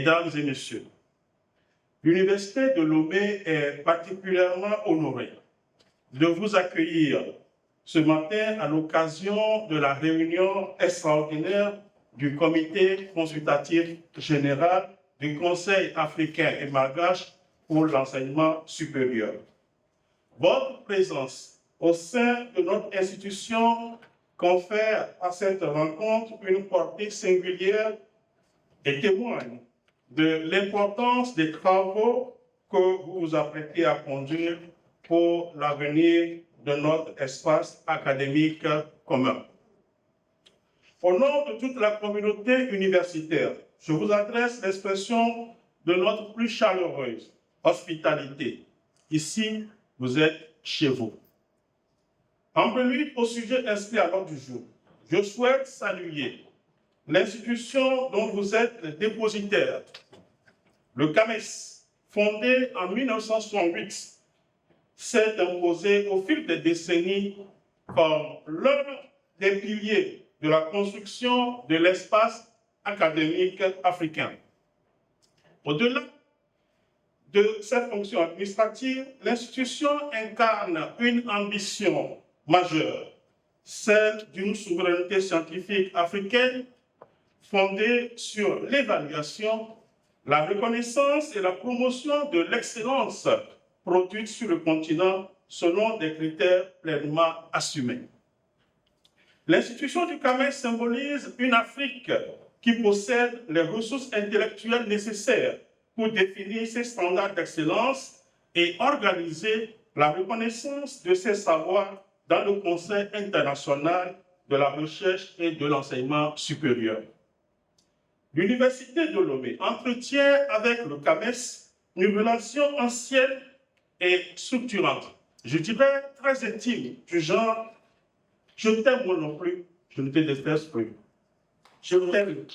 Mesdames et messieurs, l'Université de Lomé est particulièrement honorée de vous accueillir ce matin à l'occasion de la réunion extraordinaire du Comité consultatif général du Conseil africain et malgache pour l'enseignement supérieur. Votre présence au sein de notre institution confère à cette rencontre une portée singulière et témoigne de l'importance des travaux que vous vous apprêtez à conduire pour l'avenir de notre espace académique commun. Au nom de toute la communauté universitaire, je vous adresse l'expression de notre plus chaleureuse hospitalité. Ici, vous êtes chez vous. En prélude au sujet inscrit à l'ordre du jour, je souhaite saluer l'institution dont vous êtes le dépositaire, le CAMES, fondé en 1968, s'est imposé au fil des décennies comme l'un des piliers de la construction de l'espace académique africain. Au-delà de cette fonction administrative, l'institution incarne une ambition majeure, celle d'une souveraineté scientifique africaine fondée sur l'évaluation, la reconnaissance et la promotion de l'excellence produite sur le continent selon des critères pleinement assumés. L'institution du CAMES symbolise une Afrique qui possède les ressources intellectuelles nécessaires pour définir ses standards d'excellence et organiser la reconnaissance de ses savoirs dans le Conseil international de la recherche et de l'enseignement supérieur. L'Université de Lomé entretient avec le CAMES une relation ancienne et structurante, je dirais très intime, du genre « je t'aime moi non plus, je ne te déteste plus ». Je t'aime.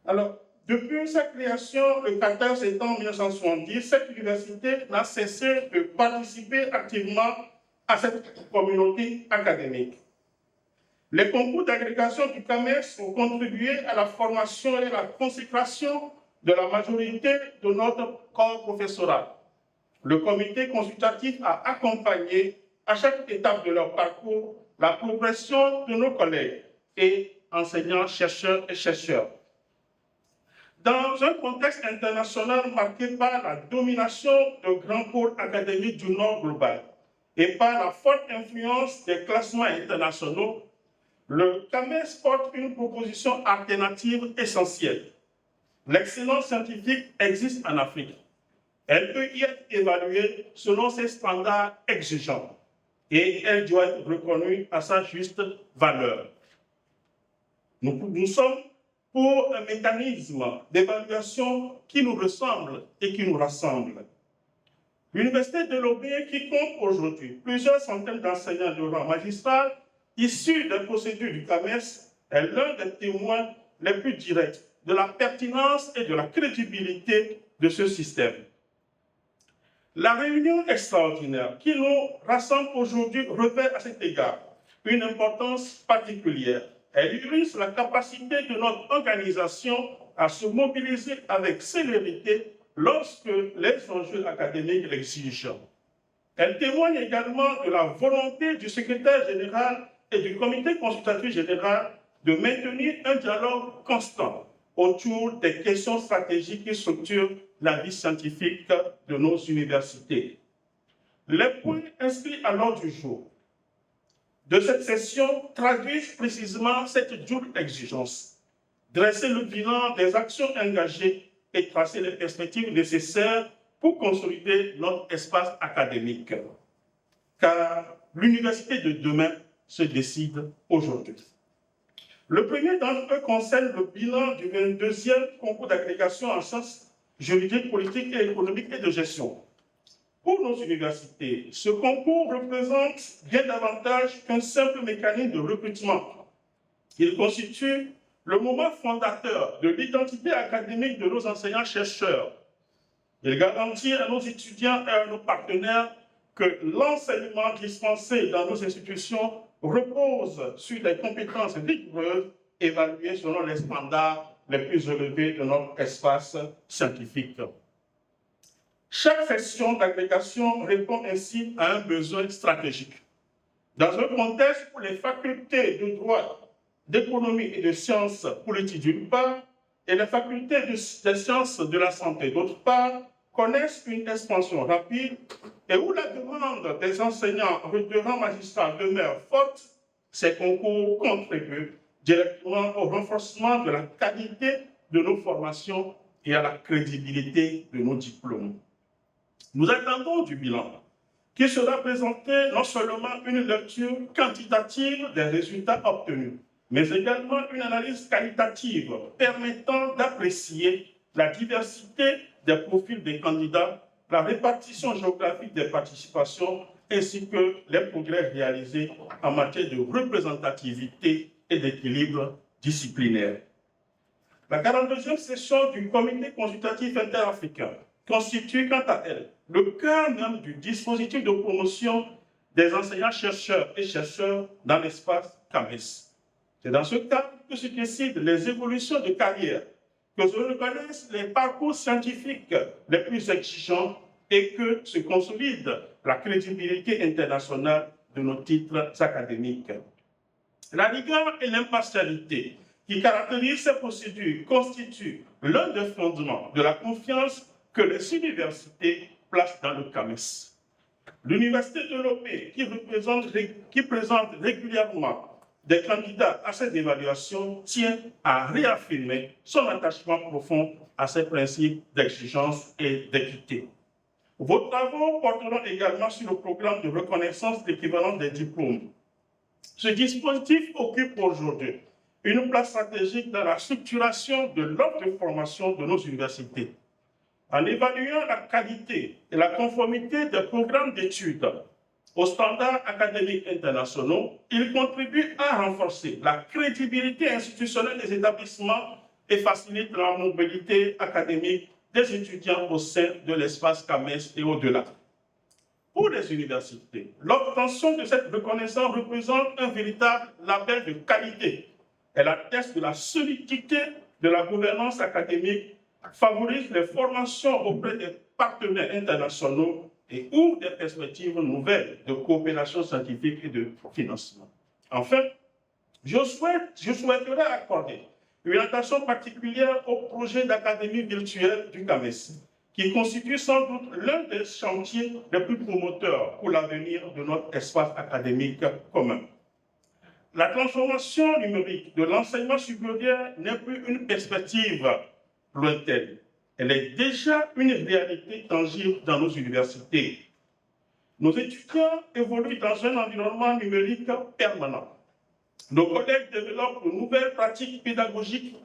Alors, depuis sa création le 14 septembre 1970, cette université n'a cessé de participer activement à cette communauté académique. Les concours d'agrégation du CAMES ont contribué à la formation et à la consécration de la majorité de notre corps professoral. Le comité consultatif a accompagné à chaque étape de leur parcours la progression de nos collègues et enseignants, chercheurs et chercheurs. Dans un contexte international marqué par la domination de grands pôles académiques du Nord global et par la forte influence des classements internationaux, le CAMES porte une proposition alternative essentielle. L'excellence scientifique existe en Afrique. Elle peut y être évaluée selon ses standards exigeants et elle doit être reconnue à sa juste valeur. Nous sommes pour un mécanisme d'évaluation qui nous ressemble et qui nous rassemble. L'Université de Lomé, qui compte aujourd'hui plusieurs centaines d'enseignants de rang magistral issus des procédures du CAMES, est l'un des témoins les plus directs de la pertinence et de la crédibilité de ce système. La réunion extraordinaire qui nous rassemble aujourd'hui revêt à cet égard une importance particulière. Elle illustre la capacité de notre organisation à se mobiliser avec célérité lorsque les enjeux académiques l'exigent. Elle témoigne également de la volonté du secrétaire général et du comité consultatif général de maintenir un dialogue constant autour des questions stratégiques qui structurent la vie scientifique de nos universités. Les points inscrits à l'ordre du jour de cette session traduisent précisément cette double exigence: dresser le bilan des actions engagées et tracer les perspectives nécessaires pour consolider notre espace académique. Car l'université de demain se décide aujourd'hui. Le premier d'entre eux concerne le bilan du 22e concours d'agrégation en sciences juridiques, politiques et économiques et de gestion. Pour nos universités, ce concours représente bien davantage qu'un simple mécanisme de recrutement. Il constitue le moment fondateur de l'identité académique de nos enseignants-chercheurs. Il garantit à nos étudiants et à nos partenaires que l'enseignement dispensé dans nos institutions repose sur des compétences rigoureuses évaluée selon les standards les plus élevés de notre espace scientifique. Chaque session d'agrégation répond ainsi à un besoin stratégique. Dans un contexte où les facultés de droit, d'économie et de sciences politiques d'une part, et les facultés des sciences de la santé d'autre part, connaissent une expansion rapide et où la demande des enseignants requérants magistrats demeure forte, ces concours contribuent directement au renforcement de la qualité de nos formations et à la crédibilité de nos diplômes. Nous attendons du bilan qui sera présenté non seulement une lecture quantitative des résultats obtenus, mais également une analyse qualitative permettant d'apprécier la diversité des profils des candidats, la répartition géographique des participations, ainsi que les progrès réalisés en matière de représentativité et d'équilibre disciplinaire. La 42e session du Comité consultatif interafricain constitue quant à elle le cœur même du dispositif de promotion des enseignants-chercheurs et chercheurs dans l'espace CAMES. C'est dans ce cadre que se décident les évolutions de carrière, que se reconnaissent les parcours scientifiques les plus exigeants et que se consolide la crédibilité internationale de nos titres académiques. La rigueur et l'impartialité qui caractérisent ces procédures constituent l'un des fondements de la confiance que les universités placent dans le CAMES. L'Université de Lomé, qui présente régulièrement des candidats à cette évaluation, tient à réaffirmer son attachement profond à ces principes d'exigence et d'équité. Vos travaux porteront également sur le programme de reconnaissance d'équivalence des diplômes. Ce dispositif occupe aujourd'hui une place stratégique dans la structuration de l'offre de formation de nos universités. En évaluant la qualité et la conformité des programmes d'études aux standards académiques internationaux, il contribue à renforcer la crédibilité institutionnelle des établissements et facilite la mobilité académique des étudiants au sein de l'espace CAMES et au-delà. Pour les universités, l'obtention de cette reconnaissance représente un véritable label de qualité. Elle atteste de la solidité de la gouvernance académique, favorise les formations auprès des partenaires internationaux et ouvre des perspectives nouvelles de coopération scientifique et de financement. Enfin, je souhaiterais accorder une attention particulière au projet d'académie virtuelle du CAMES, qui constitue sans doute l'un des chantiers les plus promoteurs pour l'avenir de notre espace académique commun. La transformation numérique de l'enseignement supérieur n'est plus une perspective lointaine. Elle est déjà une réalité tangible dans nos universités. Nos étudiants évoluent dans un environnement numérique permanent. Nos collègues développent de nouvelles pratiques pédagogiques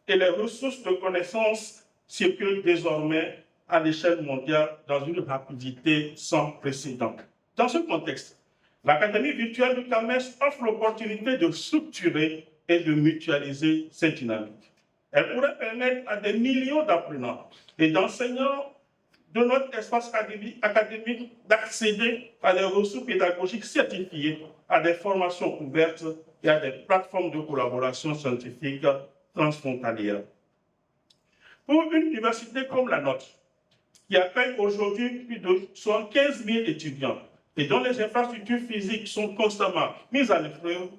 et les ressources de connaissances circulent désormais à l'échelle mondiale dans une rapidité sans précédent. Dans ce contexte, l'Académie virtuelle du CAMES offre l'opportunité de structurer et de mutualiser cette dynamique. Elle pourrait permettre à des millions d'apprenants et d'enseignants de notre espace académique d'accéder à des ressources pédagogiques certifiées, à des formations ouvertes et à des plateformes de collaboration scientifique transfrontalières. Pour une université comme la nôtre, qui accueille aujourd'hui plus de 75 000 étudiants et dont les infrastructures physiques sont constamment mises à l'épreuve,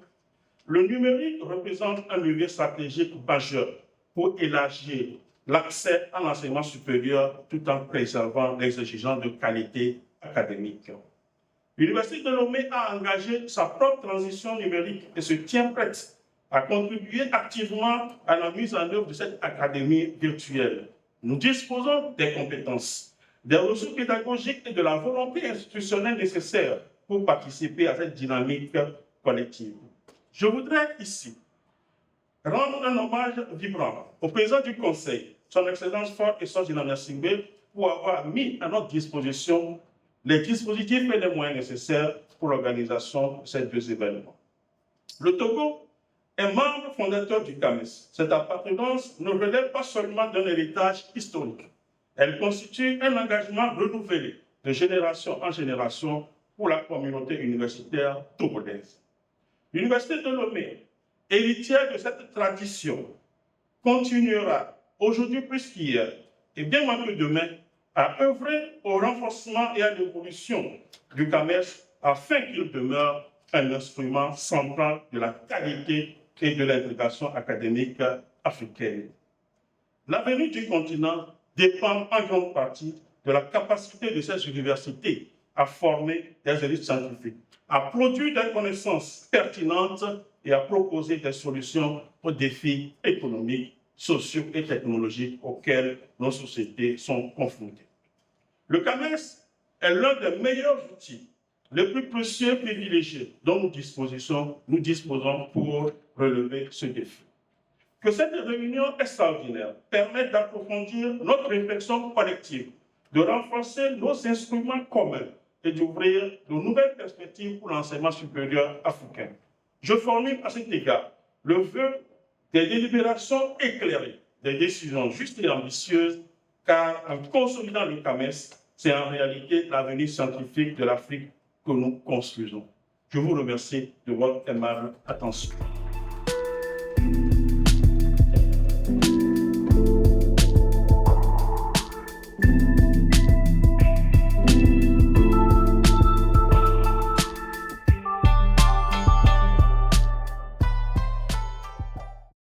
le numérique représente un levier stratégique majeur pour élargir l'accès à l'enseignement supérieur tout en préservant les exigences de qualité académique. L'Université de Lomé a engagé sa propre transition numérique et se tient prête à contribuer activement à la mise en œuvre de cette académie virtuelle. Nous disposons des compétences, des ressources pédagogiques et de la volonté institutionnelle nécessaire pour participer à cette dynamique collective. Je voudrais ici rendre un hommage vibrant au président du Conseil, son Excellence Faure Essoe-Djinania Singbe, pour avoir mis à notre disposition les dispositifs et les moyens nécessaires pour l'organisation de ces deux événements. Le Togo est membre fondateur du CAMES. Cette appartenance ne relève pas seulement d'un héritage historique. Elle constitue un engagement renouvelé de génération en génération pour la communauté universitaire togolaise. L'Université de Lomé héritière de cette tradition, continuera, aujourd'hui plus qu'hier, et bien moins que demain, à œuvrer au renforcement et à l'évolution du commerce afin qu'il demeure un instrument central de la qualité et de l'intégration académique africaine. L'avenir du continent dépend en grande partie de la capacité de ces universités à former des élites scientifiques, à produire des connaissances pertinentes et à proposer des solutions aux défis économiques, sociaux et technologiques auxquels nos sociétés sont confrontées. Le commerce est l'un des meilleurs outils, les plus précieux et privilégiés dont nous disposons pour relever ce défi. Que cette réunion extraordinaire permette d'approfondir notre réflexion collective, de renforcer nos instruments communs et d'ouvrir de nouvelles perspectives pour l'enseignement supérieur africain. Je formule à cet égard le vœu des délibérations éclairées, des décisions justes et ambitieuses, car en consolidant le commerce, c'est en réalité l'avenir scientifique de l'Afrique que nous construisons. Je vous remercie de votre aimable attention.